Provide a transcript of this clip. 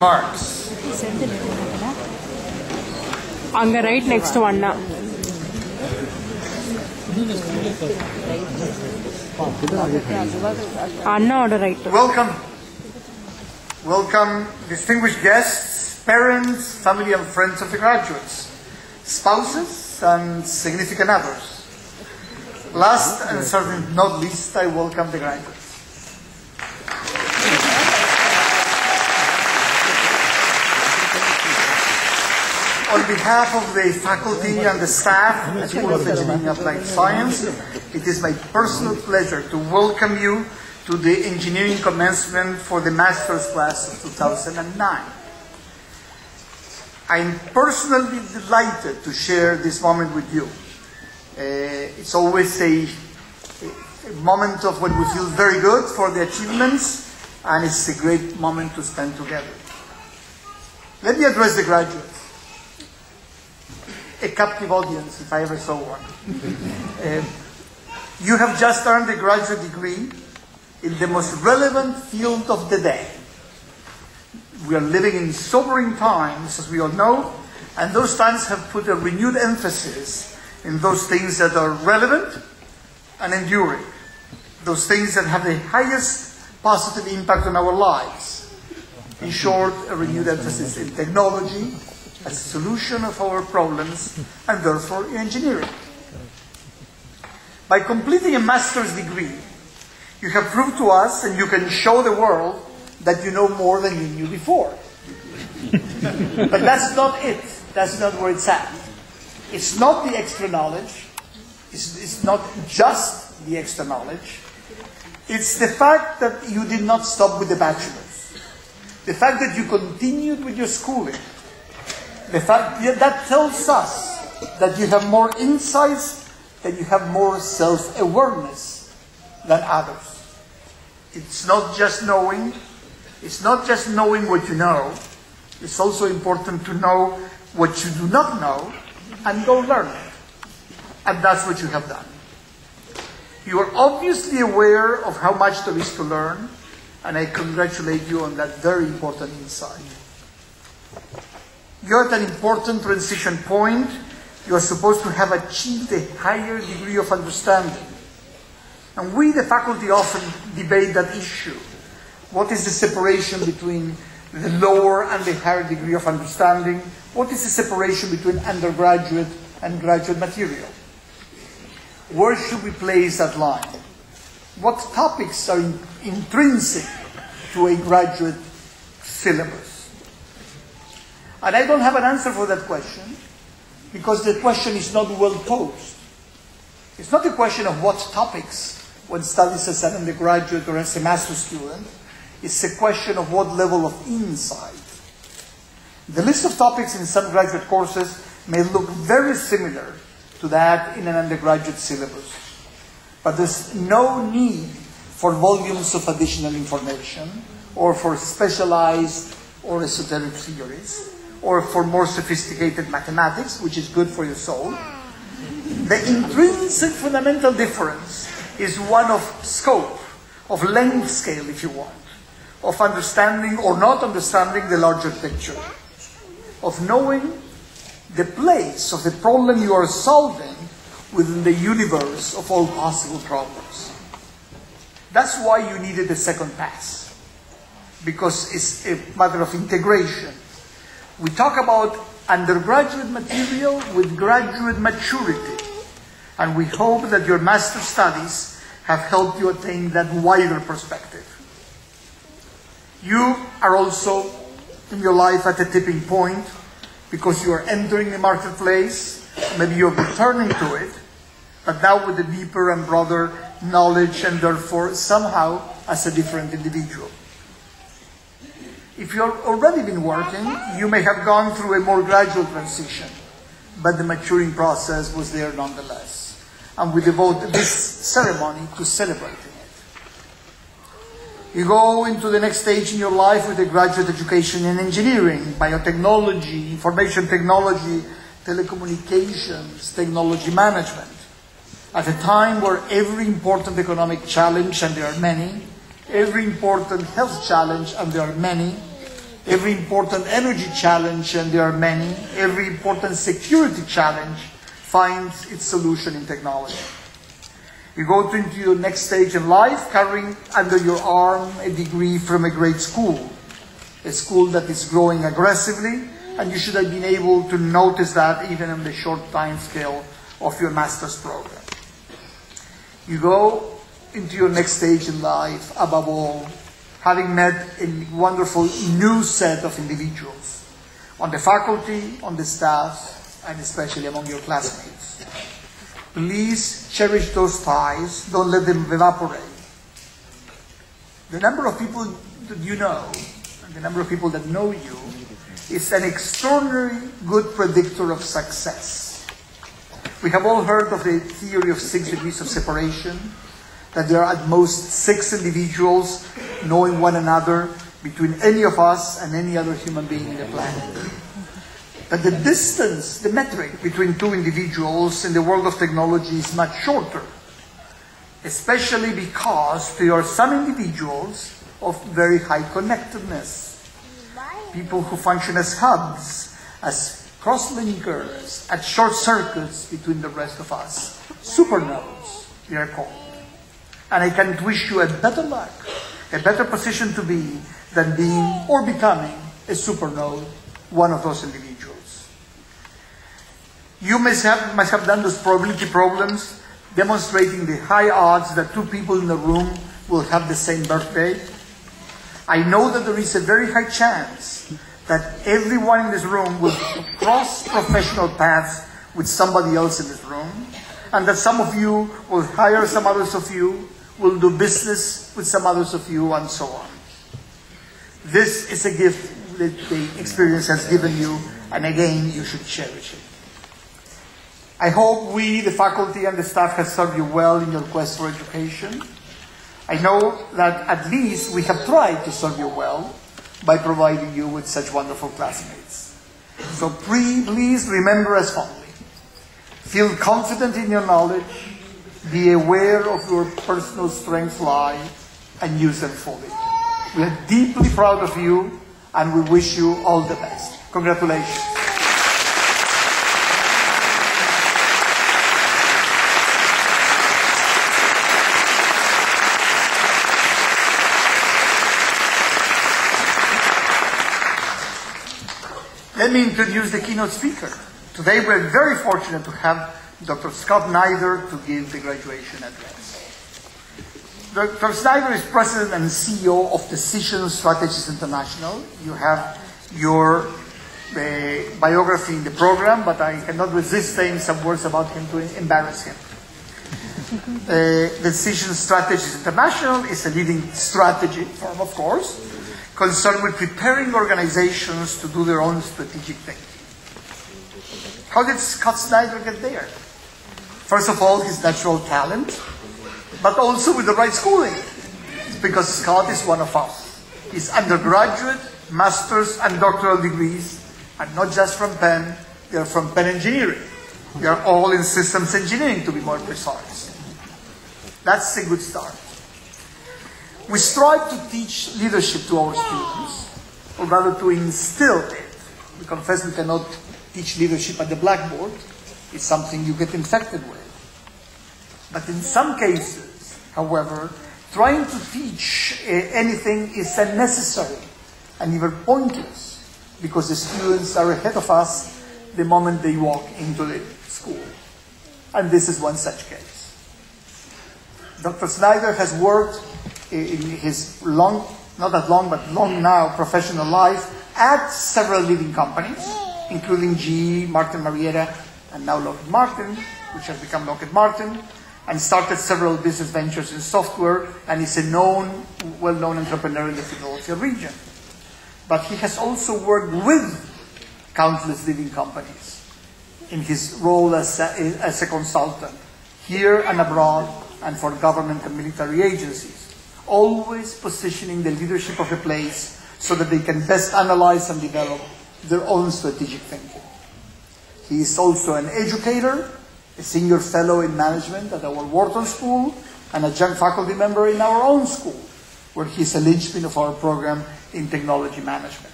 Marks. Anga right next to Anna. Anna order right. Welcome, distinguished guests, parents, family and friends of the graduates, spouses and significant others. Last and certainly not least, I welcome the graduates. On behalf of the faculty and the staff at the School of Engineering and Applied Science, it is my personal pleasure to welcome you to the engineering commencement for the master's class of 2009. I'm personally delighted to share this moment with you. It's always a moment of when we feel very good for the achievements, and it's a great moment to spend together. Let me address the graduates. A captive audience, if I ever saw one. You have just earned a graduate degree in the most relevant field of the day. We are living in sobering times, as we all know, and those times have put a renewed emphasis in those things that are relevant and enduring, those things that have the highest positive impact on our lives. In short, a renewed emphasis in technology as a solution of our problems, and therefore in engineering. By completing a master's degree, you have proved to us, and you can show the world, that you know more than you knew before. But that's not it. That's not where it's at. It's not the extra knowledge. It's not just the extra knowledge. It's the fact that you did not stop with the bachelor's. The fact that you continued with your schooling. The fact that tells us that you have more insights, that you have more self-awareness than others. It's not just knowing. It's not just knowing what you know. It's also important to know what you do not know and go learn it. And that's what you have done. You are obviously aware of how much there is to learn, and I congratulate you on that very important insight. You're at an important transition point. You are supposed to have achieved a higher degree of understanding. And we, the faculty, often debate that issue. What is the separation between the lower and the higher degree of understanding? What is the separation between undergraduate and graduate material? Where should we place that line? What topics are intrinsic to a graduate syllabus? And I don't have an answer for that question, because the question is not well posed. It's not a question of what topics one studies as an undergraduate or as a master's student. It's a question of what level of insight. The list of topics in some graduate courses may look very similar to that in an undergraduate syllabus. But there's no need for volumes of additional information, or for specialized or esoteric theories, or for more sophisticated mathematics, which is good for your soul. The intrinsic fundamental difference is one of scope, of length scale, if you want, of understanding or not understanding the larger picture, of knowing the place of the problem you are solving within the universe of all possible problems. That's why you needed a second pass, because it's a matter of integration. We talk about undergraduate material with graduate maturity, and we hope that your master's studies have helped you attain that wider perspective. You are also in your life at a tipping point, because you are entering the marketplace, maybe you're returning to it, but now with a deeper and broader knowledge, and therefore somehow as a different individual. If you've already been working, you may have gone through a more gradual transition, but the maturing process was there nonetheless. And we devote this ceremony to celebrating it. You go into the next stage in your life with a graduate education in engineering, biotechnology, information technology, telecommunications, technology management. At a time where every important economic challenge, and there are many, every important health challenge, and there are many, Every important energy challenge, and there are many, every important security challenge finds its solution in technology. You go into your next stage in life carrying under your arm a degree from a great school, a school that is growing aggressively, and you should have been able to notice that even in the short time scale of your master's program. You go into your next stage in life, above all, having met a wonderful new set of individuals on the faculty, on the staff, and especially among your classmates. Please cherish those ties. Don't let them evaporate. The number of people that you know, and the number of people that know you, is an extraordinarily good predictor of success. We have all heard of the theory of 6 degrees of separation, that there are at most 6 individuals knowing one another between any of us and any other human being in the planet. That the distance, the metric between 2 individuals in the world of technology is much shorter, especially because there are some individuals of very high connectedness. People who function as hubs, as cross-linkers, as short circuits between the rest of us. Supernodes, they are called. And I can wish you a better luck, a better position to be than being or becoming a supernode, one of those individuals. You must have done those probability problems demonstrating the high odds that 2 people in the room will have the same birthday. I know that there is a very high chance that everyone in this room will cross professional paths with somebody else in this room, and that some of you will hire some others of you, will do business with some others of you, and so on. This is a gift that the experience has given you, and again, you should cherish it. I hope we, the faculty and the staff, have served you well in your quest for education. I know that at least we have tried to serve you well by providing you with such wonderful classmates. So please remember us fondly. Feel confident in your knowledge. Be aware of your personal strengths lie and use them fully. We are deeply proud of you and we wish you all the best. Congratulations. Let me introduce the keynote speaker. Today we're very fortunate to have Dr. Scott Neither to give the graduation address. Dr. Snyder is President and CEO of Decision Strategies International. You have your biography in the program, but I cannot resist saying some words about him to embarrass him. Decision Strategies International is a leading strategy firm, of course, concerned with preparing organizations to do their own strategic thinking. How did Scott Snyder get there? First of all, his natural talent, but also with the right schooling. Because Scott is one of us. His undergraduate, master's, and doctoral degrees are not just from Penn, they are from Penn Engineering. They are all in systems engineering, to be more precise. That's a good start. We strive to teach leadership to our students, or rather to instill it. We confess we cannot teach leadership at the blackboard. It's something you get infected with. But in some cases, however, trying to teach anything is unnecessary and even pointless, because the students are ahead of us the moment they walk into the school. And this is one such case. Dr. Snyder has worked in his long, not that long, but long now, professional life at several leading companies, including GE, Martin Marietta, and now Lockheed Martin, which has become Lockheed Martin, and started several business ventures in software, and is a well-known entrepreneur in the Philadelphia region. But he has also worked with countless leading companies in his role as a consultant, here and abroad, and for government and military agencies, always positioning the leadership of the place so that they can best analyze and develop their own strategic thinking. He is also an educator, a senior fellow in management at our Wharton School, and a young faculty member in our own school, where he's a linchpin of our program in technology management.